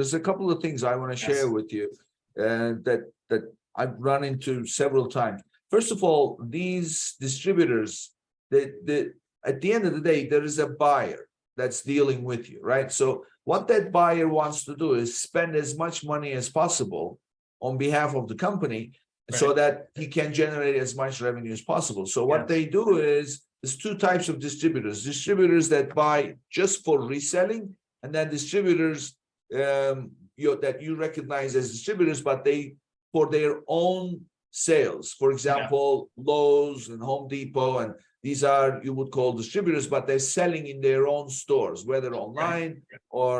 There's a couple of things I want to share with you that I've run into several times. First of all, these distributors, at the end of the day, there is a buyer that's dealing with you, right? So what that buyer wants to do is spend as much money as possible on behalf of the company, so that he can generate as much revenue as possible. So what they do is, there's two types of distributors: distributors that buy just for reselling, and then distributors that you recognize as distributors, but they for their own sales. For example, Lowe's and Home Depot, and these are, you would call distributors, but they're selling in their own stores, whether online or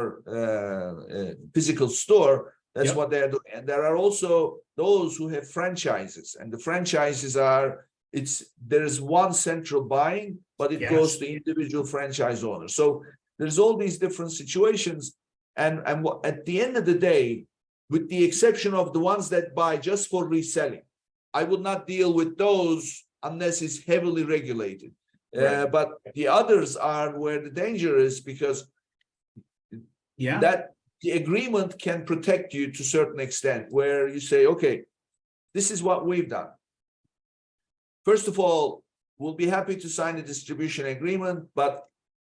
physical store. That's what they're doing. And there are also those who have franchises, and the franchises are, there's one central buying, but it goes to individual franchise owners. So there's all these different situations. And at the end of the day, with the exception of the ones that buy just for reselling, I would not deal with those unless it's heavily regulated. But the others are where the danger is, because that the agreement can protect you to a certain extent, where you say, okay, this is what we've done. First of all, we'll be happy to sign a distribution agreement, but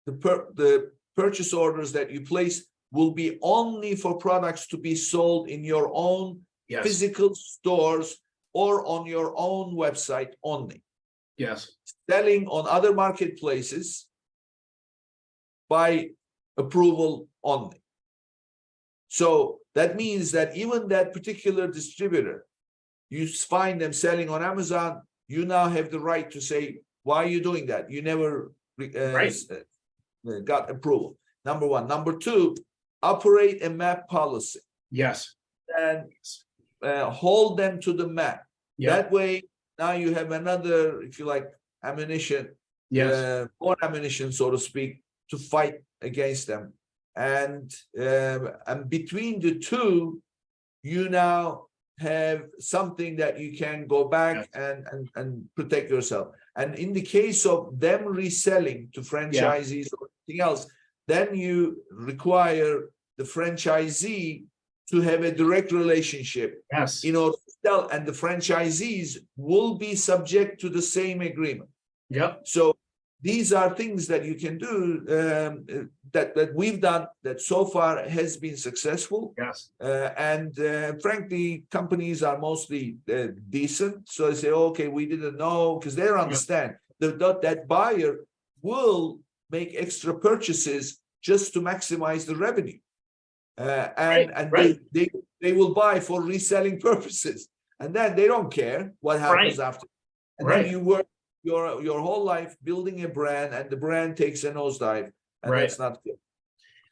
the purchase orders that you place will be only for products to be sold in your own physical stores or on your own website only. Selling on other marketplaces by approval only. So that means that even that particular distributor, you find them selling on Amazon, you now have the right to say, why are you doing that? You never got approval. Number one. Number two, operate a map policy. And hold them to the map. That way, now you have another, if you like, ammunition, more ammunition, so to speak, to fight against them. And between the two, you now have something that you can go back and protect yourself. And in the case of them reselling to franchisees or anything else, then you require the franchisee to have a direct relationship in order to sell, and the franchisees will be subject to the same agreement. So these are things that you can do that we've done that so far has been successful. And frankly, companies are mostly decent. So they say, okay, we didn't know, because they understand that buyer will make extra purchases just to maximize the revenue. They will buy for reselling purposes, and then they don't care what happens after. And then you work your whole life building a brand, and the brand takes a nosedive, and that's not good.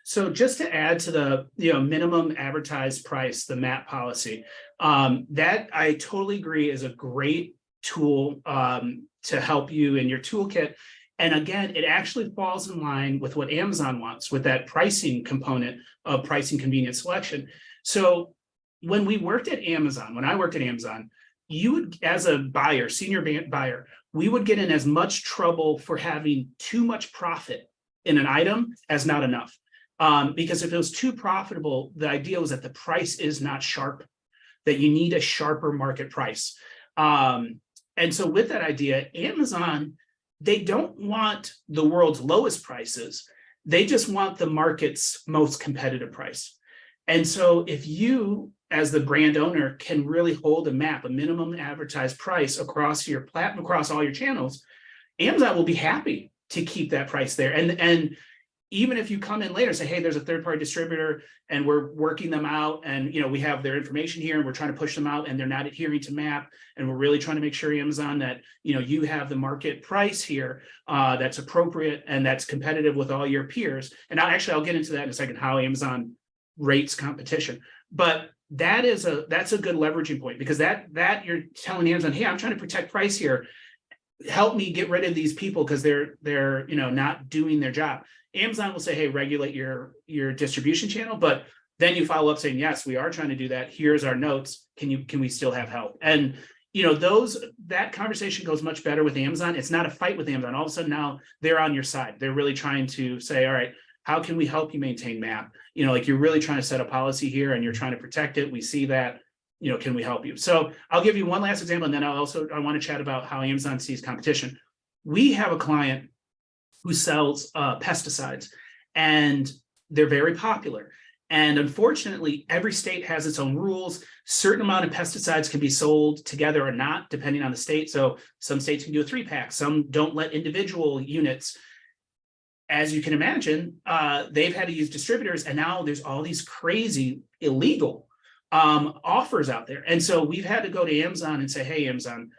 So just to add to the minimum advertised price, the MAP policy, that I totally agree is a great tool to help you in your toolkit. And again, it actually falls in line with what Amazon wants, with that pricing component of pricing, convenience, selection. So when I worked at Amazon, you would, as a buyer, senior buyer, we would get in as much trouble for having too much profit in an item as not enough. Because if it was too profitable, the idea was that the price is not sharp, that you need a sharper market price. And so with that idea, Amazon, they don't want the world's lowest prices. They just want the market's most competitive price. And so if you, as the brand owner, can really hold a map, a minimum advertised price across your platform, across all your channels, Amazon will be happy to keep that price there. And even if you come in later and say, hey, there's a third-party distributor and we're working them out, and we have their information here and we're trying to push them out and they're not adhering to MAP, and we're really trying to make sure, Amazon, that you have the market price here that's appropriate and that's competitive with all your peers. And I'll get into that in a second, how Amazon rates competition. But that's a good leveraging point, because that you're telling Amazon, hey, I'm trying to protect price here. Help me get rid of these people because they're not doing their job. Amazon will say, hey, regulate your distribution channel, but then you follow up saying, yes, we are trying to do that. Here's our notes. Can we still have help? And that conversation goes much better with Amazon. It's not a fight with Amazon. All of a sudden now they're on your side. They're really trying to say, all right, how can we help you maintain MAP? You know, like you're really trying to set a policy here and you're trying to protect it. We see that, you know, can we help you? So I'll give you one last example, and then I want to chat about how Amazon sees competition. We have a client who sells pesticides, and they're very popular. And unfortunately, every state has its own rules. Certain amount of pesticides can be sold together or not, depending on the state. So some states can do a 3-pack, some don't let individual units. As you can imagine, they've had to use distributors, and now there's all these crazy illegal offers out there. And so we've had to go to Amazon and say, hey, Amazon,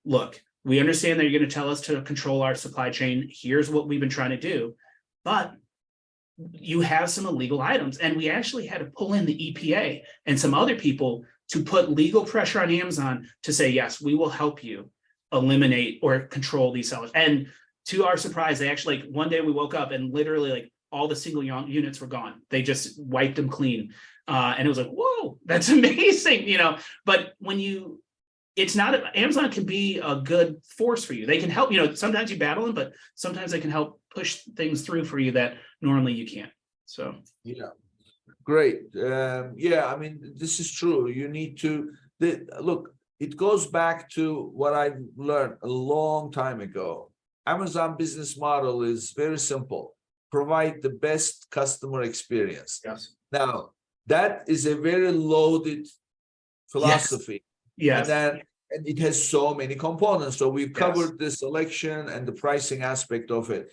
look, we understand that you're going to tell us to control our supply chain. Here's what we've been trying to do, but you have some illegal items. And we actually had to pull in the EPA and some other people to put legal pressure on Amazon to say, yes, we will help you eliminate or control these sellers. And to our surprise, they actually, like, one day we woke up and literally like all the single units were gone. They just wiped them clean. And it was like, whoa, that's amazing, you know. But when you, it's not, Amazon can be a good force for you. They can help, you know, sometimes you battle them, but sometimes they can help push things through for you that normally you can't. So yeah, great. Yeah, I mean, this is true. You need to look, it goes back to what I learned a long time ago. Amazon business model is very simple: provide the best customer experience. yes. Now, that is a very loaded philosophy. Yes. And it has so many components. So we've covered the selection and the pricing aspect of it.